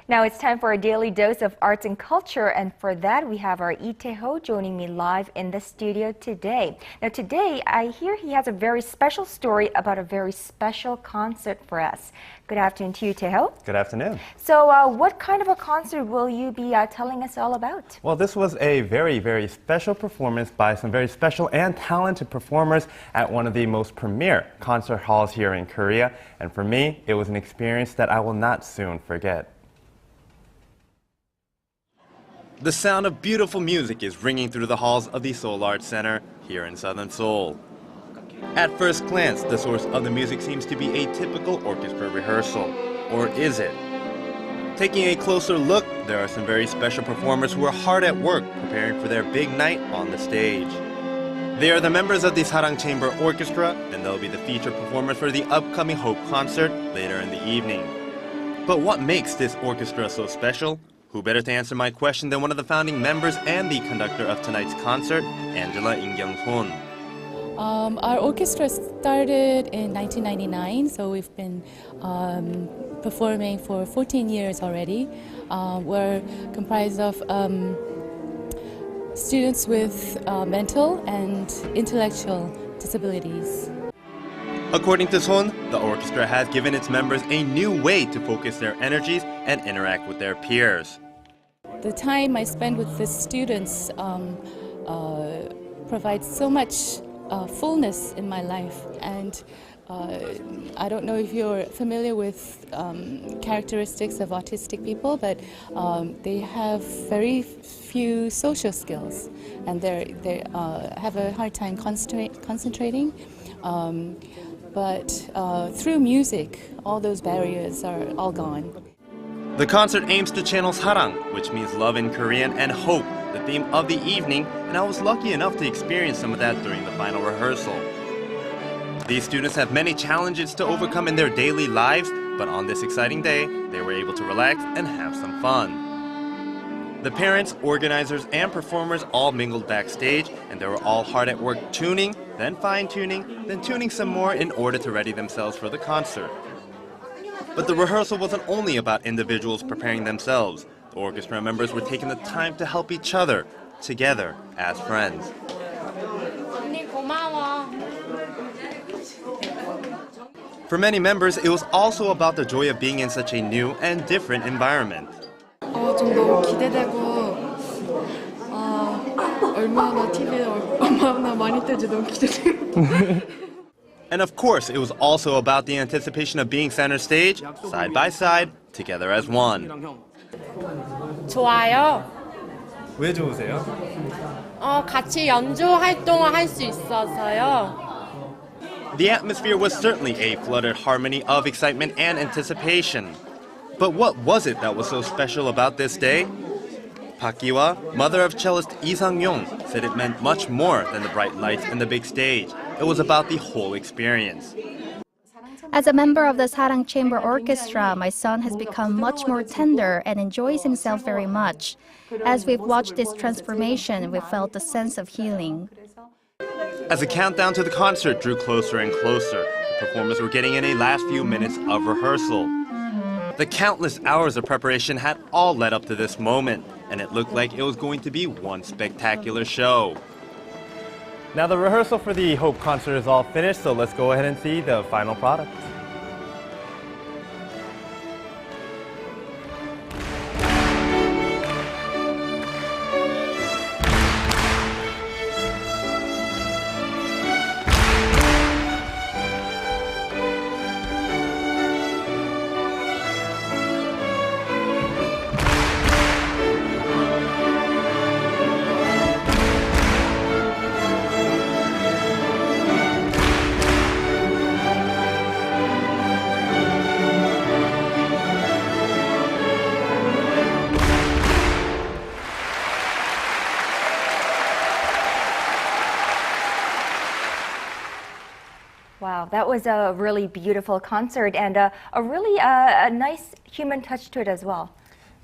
Now it's time for a daily dose of arts and culture, and for that we have our Lee Tae-ho joining me live in the studio today. Now today I hear he has a very special story about a very special concert for us. Good afternoon to you, Tae-ho. Good afternoon. So what kind of a concert will you be telling us all about? Well, this was a very, very special performance by some very special and talented performers at one of the most premier concert halls here in Korea. And for me, it was an experience that I will not soon forget. The sound of beautiful music is ringing through the halls of the Seoul Arts Center here in southern Seoul. At first glance, the source of the music seems to be a typical orchestra rehearsal. Or is it? Taking a closer look, there are some very special performers who are hard at work preparing for their big night on the stage. They are the members of the Arirang Chamber Orchestra, and they'll be the featured performers for the upcoming Hope concert later in the evening. But what makes this orchestra so special? Who better to answer my question than one of the founding members and the conductor of tonight's concert, Angela In-kyung-son. Our orchestra started in 1999, so we've been performing for 14 years already. We're comprised of students with mental and intellectual disabilities. According to Son, the orchestra has given its members a new way to focus their energies and interact with their peers. The time I spend with the students provides so much fullness in my life, and I don't know if you're familiar with characteristics of autistic people, but they have very few social skills, and they have a hard time concentrating. But through music, all those barriers are all gone. The concert aims to channel sarang, which means love in Korean, and hope, the theme of the evening, and I was lucky enough to experience some of that during the final rehearsal. These students have many challenges to overcome in their daily lives, but on this exciting day, they were able to relax and have some fun. The parents, organizers, and performers all mingled backstage, and they were all hard at work tuning, then fine-tuning, then tuning some more in order to ready themselves for the concert. But the rehearsal wasn't only about individuals preparing themselves. The orchestra members were taking the time to help each other, together as friends. For many members, it was also about the joy of being in such a new and different environment. 좀 너무 기대되고 얼마나 TV에 얼마나 많이 뜨지 너무 기대돼요. And of course, it was also about the anticipation of being center stage, side by side, together as one. 좋아요. 왜 좋으세요? 같이 연주 활동을 할 수 있어서요. The atmosphere was certainly a flooded harmony of excitement and anticipation. But what was it that was so special about this day? Park Gi-wa, mother of cellist Lee Sang-yong, said it meant much more than the bright lights and the big stage. It was about the whole experience. As a member of the Arirang Chamber Orchestra, my son has become much more tender and enjoys himself very much. As we've watched this transformation, we felt a sense of healing. As the countdown to the concert drew closer and closer, the performers were getting in a last few minutes of rehearsal. The countless hours of preparation had all led up to this moment, and it looked like it was going to be one spectacular show. Now the rehearsal for the Hope concert is all finished, so let's go ahead and see the final product. Wow, that was a really beautiful concert and a really a nice human touch to it as well.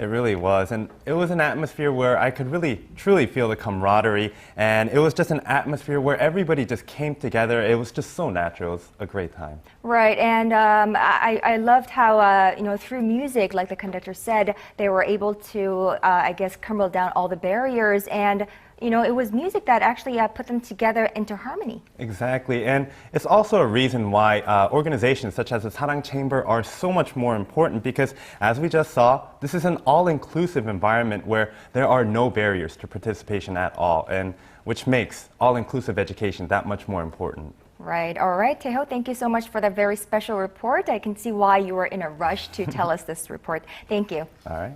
It really was, and it was an atmosphere where I could really, truly feel the camaraderie, and it was just an atmosphere where everybody just came together. It was just so natural. It was a great time. Right, and I loved how, you know, through music, like the conductor said, they were able to, I guess, crumble down all the barriers, and you know, it was music that actually put them together into harmony. Exactly, and it's also a reason why organizations such as the Sarang Chamber are so much more important because, as we just saw, this is an all-inclusive environment where there are no barriers to participation at all, and which makes all-inclusive education that much more important. Right, all right, Taeho, thank you so much for that very special report. I can see why you were in a rush to tell us this report. Thank you. All right.